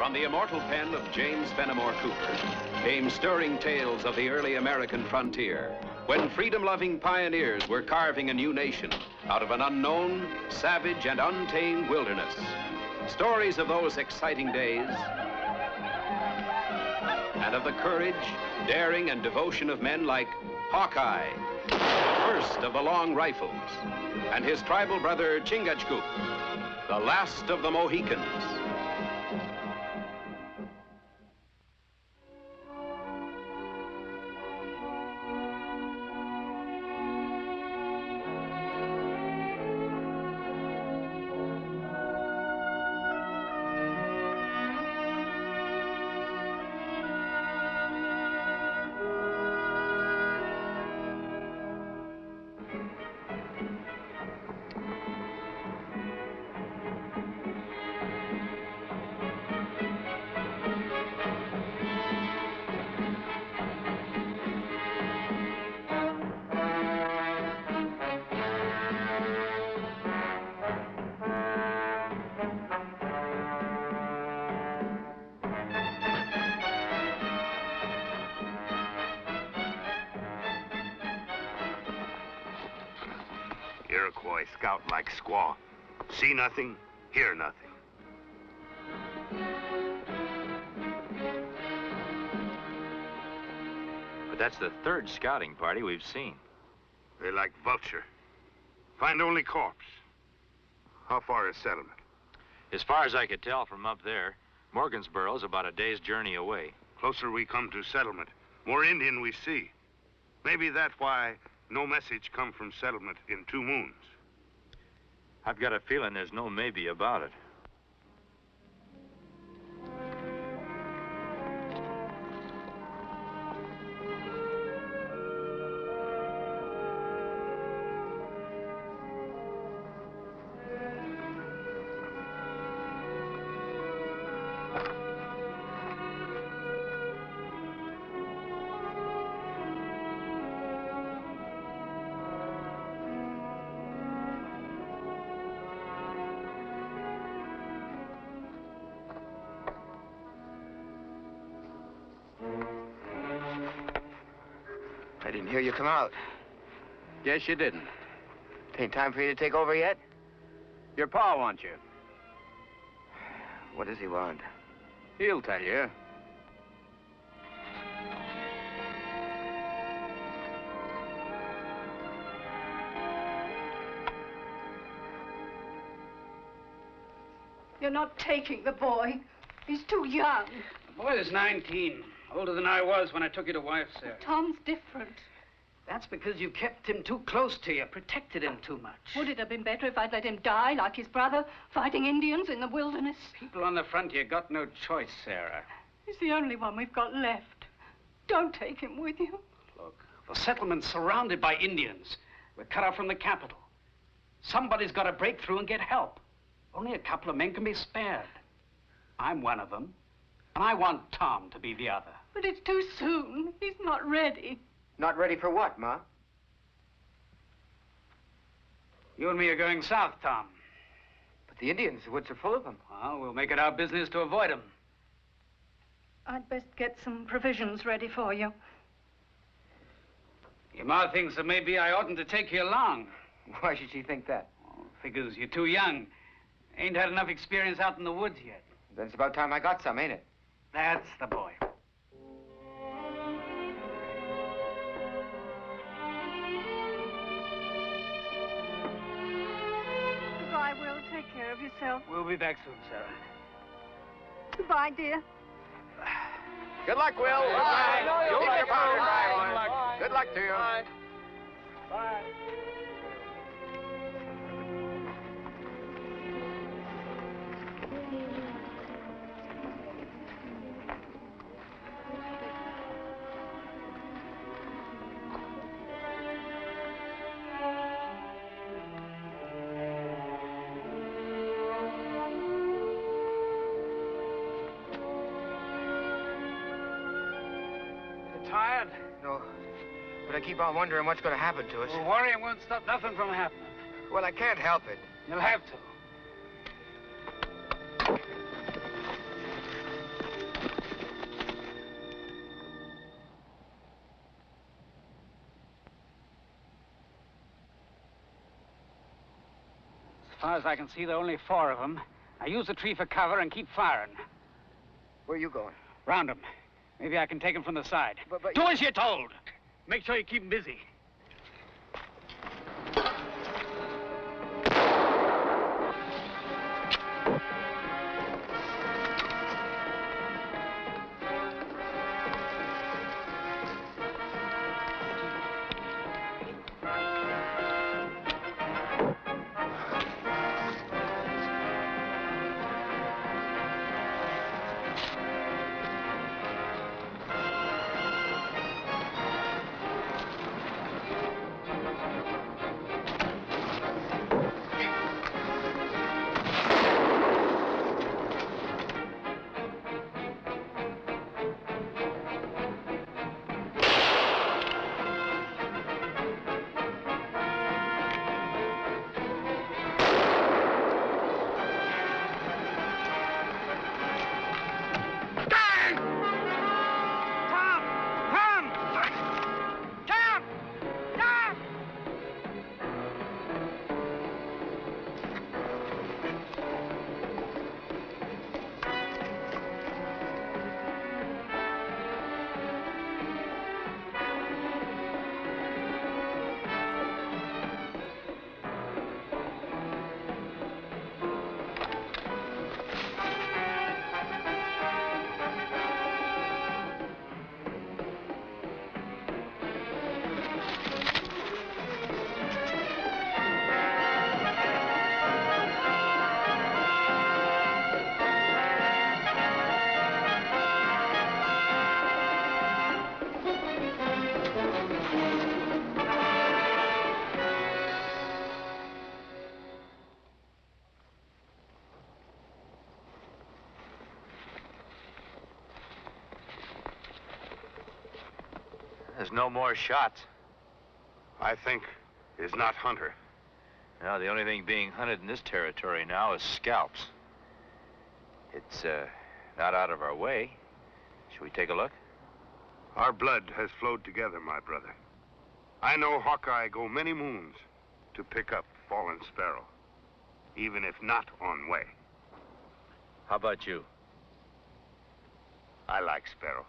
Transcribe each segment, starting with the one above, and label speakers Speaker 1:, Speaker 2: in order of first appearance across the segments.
Speaker 1: From the immortal pen of James Fenimore Cooper came stirring tales of the early American frontier, when freedom-loving pioneers were carving a new nation out of an unknown, savage, and untamed wilderness. Stories of those exciting days and of the courage, daring, and devotion of men like Hawkeye, the first of the long rifles, and his tribal brother Chingachgook, the last of the Mohicans.
Speaker 2: Iroquois scout like squaw. See nothing, hear nothing.
Speaker 3: But that's the third scouting party we've seen.
Speaker 2: They like vulture. Find only corpse. How far is settlement?
Speaker 3: As far as I could tell from up there, Morgansboro's about a day's journey away.
Speaker 2: Closer we come to settlement, more Indian we see. Maybe that's why no message come from settlement in 2 moons.
Speaker 3: I've got a feeling there's no maybe about it.
Speaker 4: I didn't hear you come out.
Speaker 1: Yes, you didn't.
Speaker 4: Ain't time for you to take over yet?
Speaker 1: Your pa wants you.
Speaker 4: What does he want?
Speaker 1: He'll tell you.
Speaker 5: You're not taking the boy. He's too young.
Speaker 6: The boy is 19. Older than I was when I took you to wife, Sarah.
Speaker 5: Tom's different.
Speaker 6: That's because you kept him too close to you, protected him too much.
Speaker 5: Would it have been better if I'd let him die like his brother, fighting Indians in the wilderness?
Speaker 6: People on the frontier got no choice, Sarah.
Speaker 5: He's the only one we've got left. Don't take him with you.
Speaker 6: Look, the settlement's surrounded by Indians. We're cut off from the capital. Somebody's got to break through and get help. Only a couple of men can be spared. I'm one of them, and I want Tom to be the other.
Speaker 5: But it's too soon. He's not ready.
Speaker 4: Not ready for what, Ma?
Speaker 6: You and me are going south, Tom.
Speaker 4: But the Indians, the woods are full of them.
Speaker 6: Well, we'll make it our business to avoid them.
Speaker 5: I'd best get some provisions ready for you.
Speaker 6: Your ma thinks that maybe I oughtn't to take you along.
Speaker 4: Why should she think that?
Speaker 6: Oh, figures you're too young. Ain't had enough experience out in the woods yet.
Speaker 4: Then it's about time I got some, ain't it?
Speaker 6: That's the boy.
Speaker 5: Goodbye, Will. Take care of yourself.
Speaker 6: We'll be back soon, Sarah.
Speaker 5: Goodbye, dear.
Speaker 4: Good luck, Will.
Speaker 6: Bye.
Speaker 4: Keep your powder dry,
Speaker 6: Bye.
Speaker 4: boy. Good luck to you.
Speaker 6: Bye. Bye. Tired?
Speaker 4: No, but I keep on wondering what's going to happen to us.
Speaker 6: Well, worrying won't stop nothing from happening.
Speaker 4: Well, I can't help it.
Speaker 6: You'll have to. far as I can see, there are only 4 of them. Now use the tree for cover and keep firing.
Speaker 4: Where are you going?
Speaker 6: Round them. Maybe I can take them from the side.
Speaker 4: But
Speaker 6: Do as you're told. Make sure you keep them busy.
Speaker 3: There's no more shots.
Speaker 2: I think is not Hunter.
Speaker 3: Now, the only thing being hunted in this territory now is scalps. It's, not out of our way. Should we take a look?
Speaker 2: Our blood has flowed together, my brother. I know Hawkeye go many moons to pick up fallen sparrow, even if not on way.
Speaker 3: How about you?
Speaker 2: I like sparrow.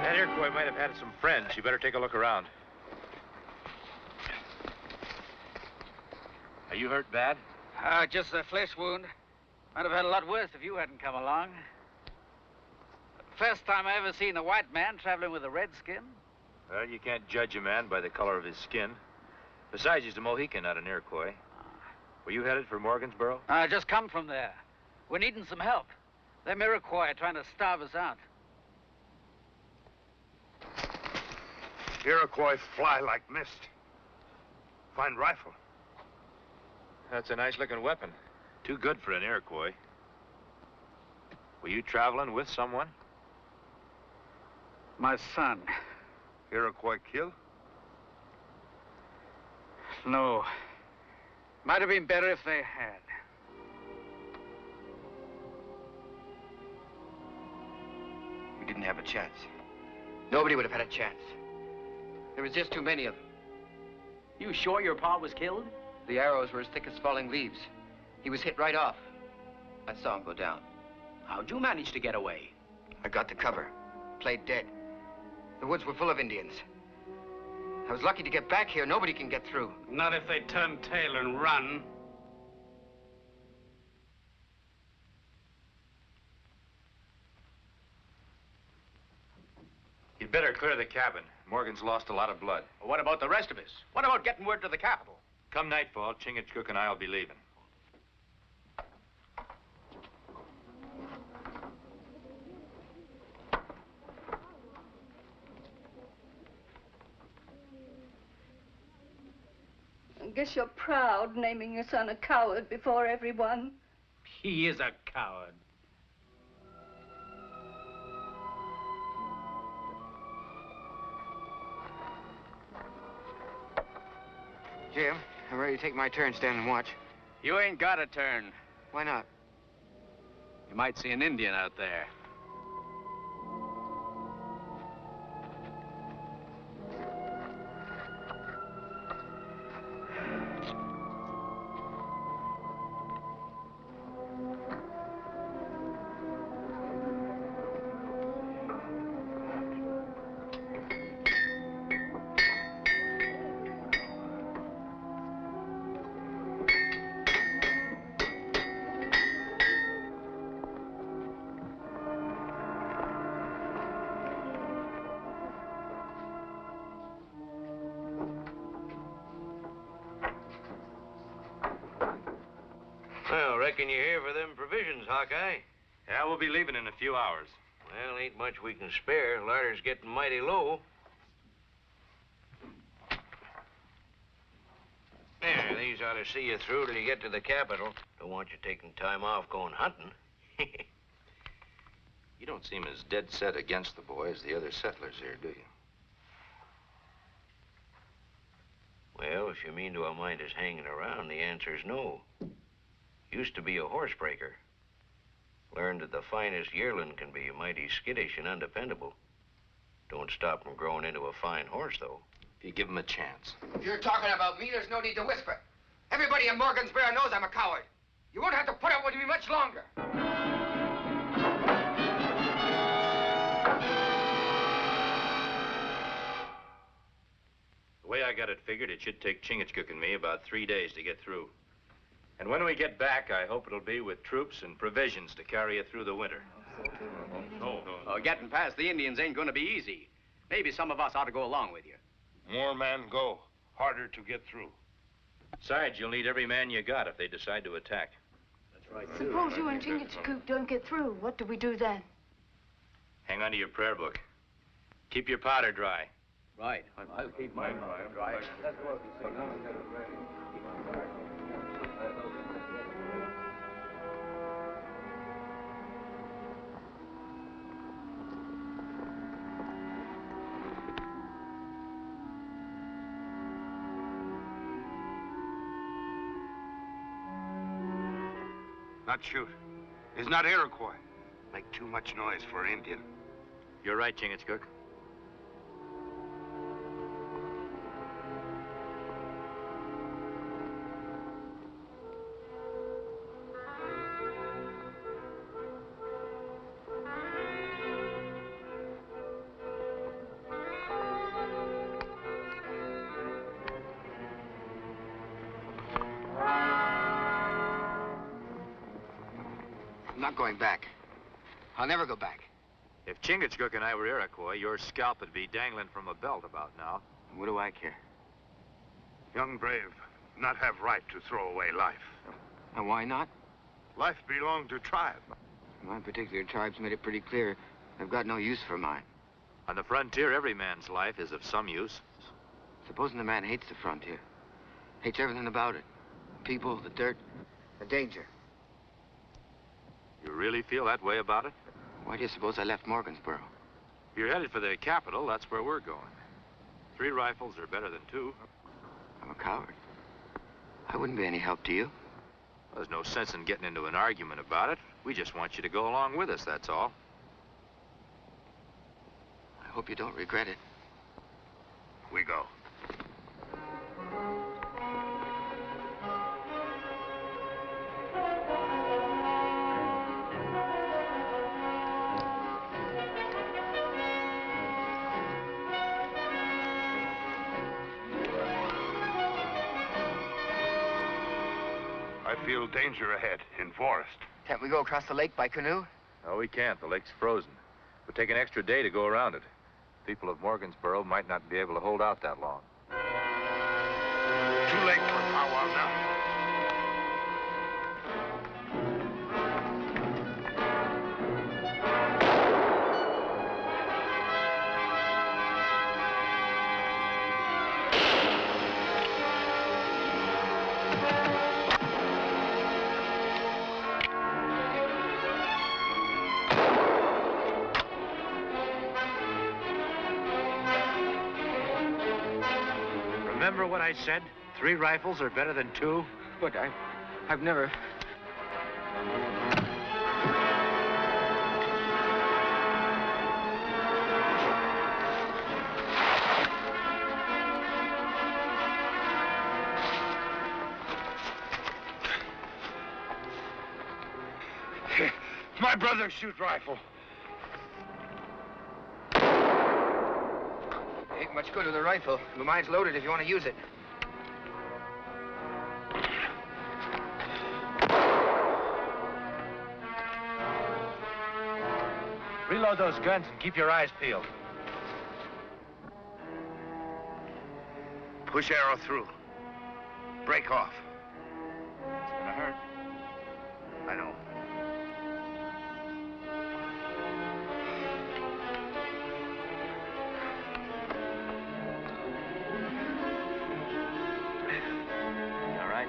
Speaker 3: That Iroquois might have had some friends. You better take a look around. Are you hurt bad?
Speaker 6: Just a flesh wound. Might have had a lot worse if you hadn't come along. First time I ever seen a white man traveling with a red skin.
Speaker 3: Well, you can't judge a man by the color of his skin. Besides, he's a Mohican, not an Iroquois. Were you headed for Morgansboro?
Speaker 6: I just come from there. We're needing some help. Them Iroquois are trying to starve us out.
Speaker 2: Iroquois fly like mist. Fine rifle.
Speaker 3: That's a nice-looking weapon. Too good for an Iroquois. Were you traveling with someone?
Speaker 6: My son.
Speaker 2: Iroquois kill?
Speaker 6: No. Might have been better if they had.
Speaker 4: We didn't have a chance. Nobody would have had a chance. There was just too many of them.
Speaker 6: You sure your pa was killed?
Speaker 4: The arrows were as thick as falling leaves. He was hit right off. I saw him go down.
Speaker 6: How'd you manage to get away?
Speaker 4: I got the cover. Played dead. The woods were full of Indians. I was lucky to get back here. Nobody can get through.
Speaker 6: Not if they turn tail and run.
Speaker 3: You'd better clear the cabin. Morgan's lost a lot of blood.
Speaker 6: Well, what about the rest of us? What about getting word to the capital?
Speaker 3: Come nightfall, Chingachgook and I'll be leaving.
Speaker 5: Guess you're proud, naming your son a coward before everyone.
Speaker 6: He is a coward.
Speaker 4: Jim, I'm ready to take my turn standing watch.
Speaker 7: You ain't got a turn.
Speaker 4: Why not?
Speaker 7: You might see an Indian out there.
Speaker 8: Well, reckon you're here for them provisions, Hawkeye.
Speaker 3: Yeah, we'll be leaving in a few hours.
Speaker 8: Well, ain't much we can spare. Larder's getting mighty low. Yeah, these ought to see you through till you get to the capital. Don't want you taking time off going hunting.
Speaker 3: You don't seem as dead set against the boy as the other settlers here, do you?
Speaker 8: Well, if you mean to a mind us hanging around, the answer's no. Used to be a horsebreaker. Learned that the finest yearling can be mighty skittish and undependable. Don't stop him growing into a fine horse, though.
Speaker 3: If you give him a chance.
Speaker 4: If you're talking about me, there's no need to whisper. Everybody in Morgansboro knows I'm a coward. You won't have to put up with me much longer.
Speaker 3: The way I got it figured, it should take Chingachgook and me about 3 days to get through. And when we get back, I hope it'll be with troops and provisions to carry you through the winter.
Speaker 7: Oh, getting past the Indians ain't gonna be easy. Maybe some of us ought to go along with you.
Speaker 2: More men go. Harder to get through.
Speaker 3: Besides, you'll need every man you got if they decide to attack.
Speaker 5: Suppose you and Chingachgook don't get through. What do we do then?
Speaker 3: Hang on to your prayer book. Keep your powder dry.
Speaker 7: Right. I'll keep mine dry.
Speaker 2: Not shoot. He's not Iroquois. Make too much noise for Indian.
Speaker 3: You're right, Chingachgook.
Speaker 4: I'm not going back. I'll never go back.
Speaker 3: If Chingachgook and I were Iroquois, your scalp would be dangling from a belt about now.
Speaker 4: What do I care?
Speaker 2: Young brave, not have right to throw away life.
Speaker 4: And why not?
Speaker 2: Life belong to tribe.
Speaker 4: My particular tribe's made it pretty clear they've got no use for mine.
Speaker 3: On the frontier, every man's life is of some use.
Speaker 4: Supposing the man hates the frontier. Hates everything about it. People, the dirt, the danger.
Speaker 3: You really feel that way about it?
Speaker 4: Why do you suppose I left Morgansboro?
Speaker 3: If you're headed for the capital, that's where we're going. 3 rifles are better than 2.
Speaker 4: I'm a coward. I wouldn't be any help to you.
Speaker 3: There's no sense in getting into an argument about it. We just want you to go along with us, that's all.
Speaker 4: I hope you don't regret it.
Speaker 2: We go. I feel danger ahead in forest.
Speaker 4: Can't we go across the lake by canoe?
Speaker 3: No, we can't. The lake's frozen. It'll take an extra day to go around it. People of Morgansboro might not be able to hold out that long.
Speaker 2: Too late for powwow now.
Speaker 3: remember what I said? 3 rifles are better than 2?
Speaker 4: But I've never...
Speaker 2: My brother shoots rifle.
Speaker 4: Ain't much good with a rifle. But mine's loaded if you want to use it.
Speaker 3: Reload those guns and keep your eyes peeled.
Speaker 2: Push arrow through. Break off.
Speaker 3: It's gonna hurt.
Speaker 2: I know.
Speaker 3: All right.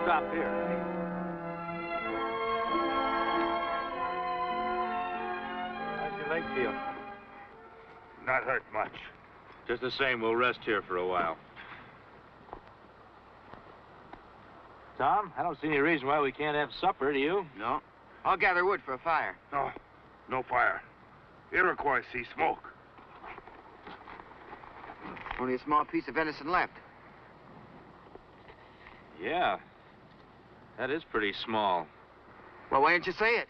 Speaker 3: Stop here. How's your leg feel?
Speaker 2: Not hurt much.
Speaker 3: Just the same, we'll rest here for a while. Tom, I don't see any reason why we can't have supper, do you?
Speaker 4: No. I'll gather wood for a fire.
Speaker 2: No, no fire. Iroquois see smoke.
Speaker 4: Only a small piece of venison left.
Speaker 3: Yeah. That is pretty small.
Speaker 4: Well, why didn't you say it?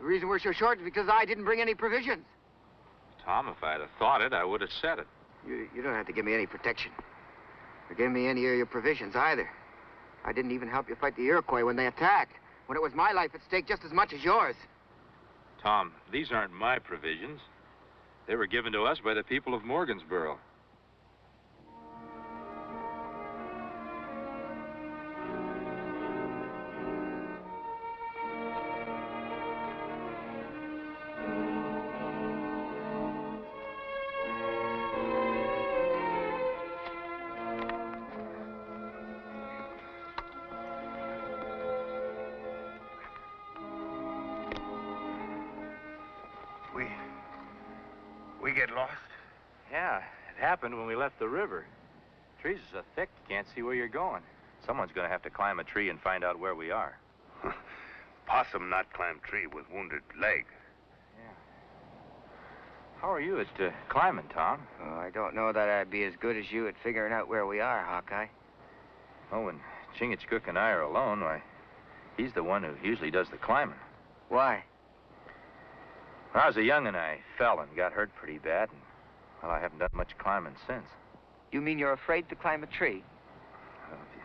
Speaker 4: The reason we're so short is because I didn't bring any provisions.
Speaker 3: Tom, if I'd have thought it, I would have said it.
Speaker 4: You don't have to give me any protection. Or give me any of your provisions either. I didn't even help you fight the Iroquois when they attacked. When it was my life at stake just as much as yours.
Speaker 3: Tom, these aren't my provisions. They were given to us by the people of Morgansboro.
Speaker 2: We get lost?
Speaker 3: Yeah, it happened when we left the river. Trees are so thick, you can't see where you're going. Someone's gonna have to climb a tree and find out where we are.
Speaker 2: Possum not climb tree with wounded leg.
Speaker 3: Yeah. How are you at climbing, Tom?
Speaker 4: Oh, I don't know that I'd be as good as you at figuring out where we are, Hawkeye.
Speaker 3: Oh, when Chingachgook and I are alone, why, he's the one who usually does the climbing.
Speaker 4: Why?
Speaker 3: When I was a young'un, I fell and got hurt pretty bad, and, well, I haven't done much climbing since.
Speaker 4: You mean you're afraid to climb a tree?
Speaker 3: Well, if you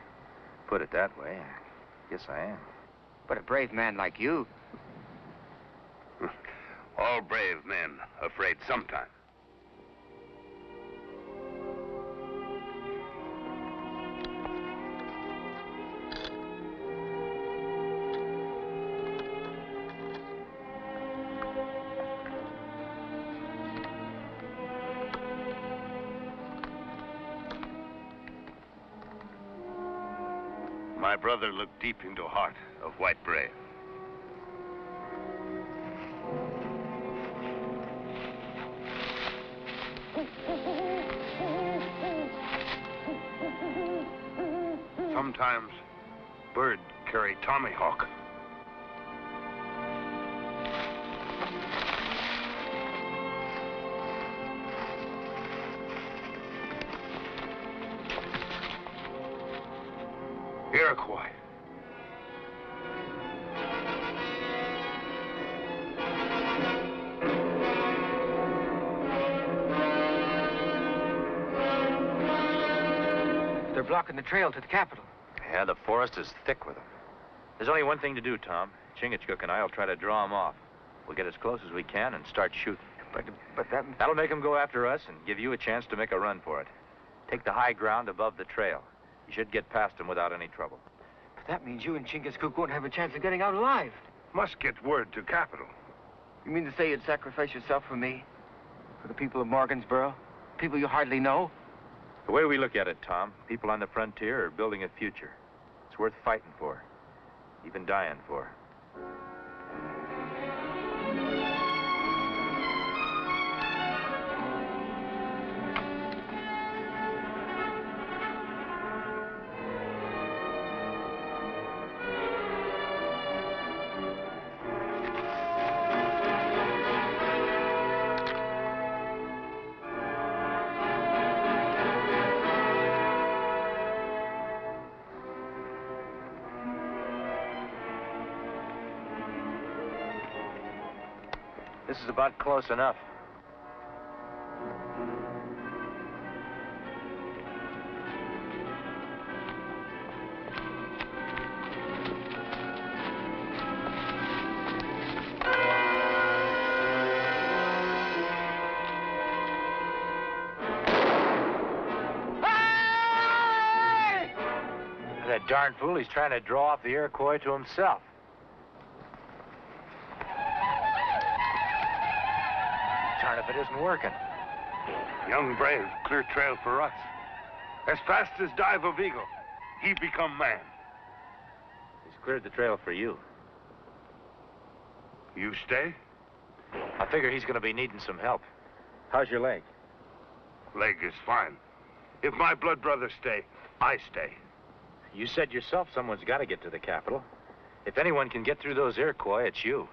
Speaker 3: put it that way, I guess I am.
Speaker 4: But a brave man like you.
Speaker 2: All brave men afraid sometime. My brother looked deep into heart of white brave. Sometimes bird carry tomahawk. Iroquois.
Speaker 4: They're blocking the trail to the capital.
Speaker 3: Yeah, the forest is thick with them. There's only one thing to do, Tom. Chingachgook and I will try to draw them off. We'll get as close as we can and start shooting.
Speaker 4: But that...
Speaker 3: That'll make them go after us and give you a chance to make a run for it. Take the high ground above the trail. You should get past them without any trouble.
Speaker 4: But that means you and Chingachgook won't have a chance of getting out alive.
Speaker 2: Must get word to capital.
Speaker 4: You mean to say you'd sacrifice yourself for me? For the people of Morgansboro? People you hardly know?
Speaker 3: The way we look at it, Tom, people on the frontier are building a future. It's worth fighting for, even dying for. This is about close enough. That darn fool, he's trying to draw off the Iroquois to himself. Darn if it isn't working.
Speaker 2: Young brave, clear trail for us. As fast as dive of eagle, he become man.
Speaker 3: He's cleared the trail for you.
Speaker 2: You stay?
Speaker 3: I figure he's going to be needing some help. How's your leg?
Speaker 2: Leg is fine. If my blood brothers stay, I stay.
Speaker 3: You said yourself someone's got to get to the capital. If anyone can get through those Iroquois, it's you.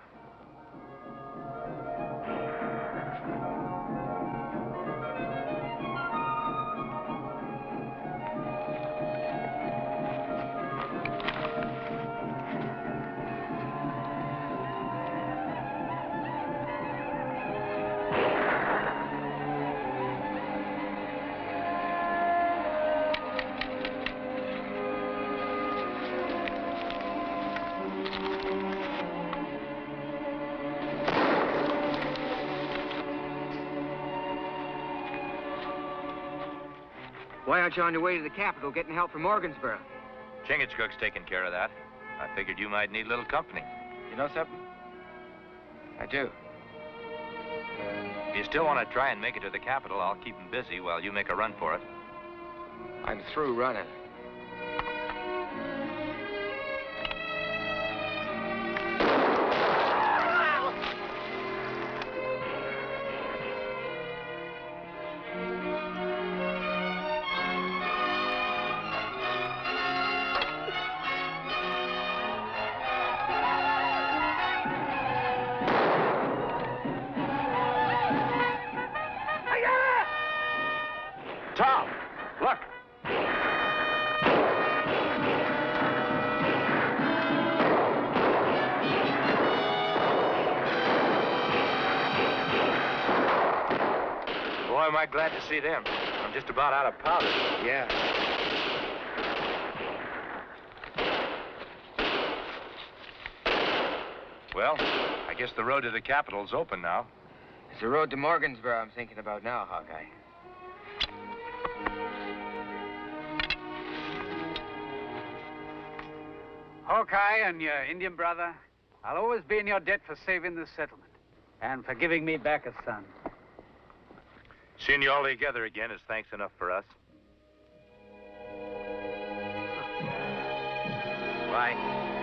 Speaker 4: Why aren't you on your way to the capital getting help from Morgansboro?
Speaker 3: Chingachgook's taking care of that. I figured you might need a little company.
Speaker 4: You know something? I do.
Speaker 3: If you still want to try and make it to the capital, I'll keep him busy while you make a run for it.
Speaker 4: I'm through running.
Speaker 3: Tom, look. Boy, am I glad to see them. I'm just about out of powder.
Speaker 4: Yeah.
Speaker 3: Well, I guess the road to the capital's open now.
Speaker 4: It's the road to Morgansboro I'm thinking about now, Hawkeye.
Speaker 6: Hawkeye and your Indian brother, I'll always be in your debt for saving this settlement and for giving me back a son.
Speaker 3: Seeing you all together again is thanks enough for us. Bye.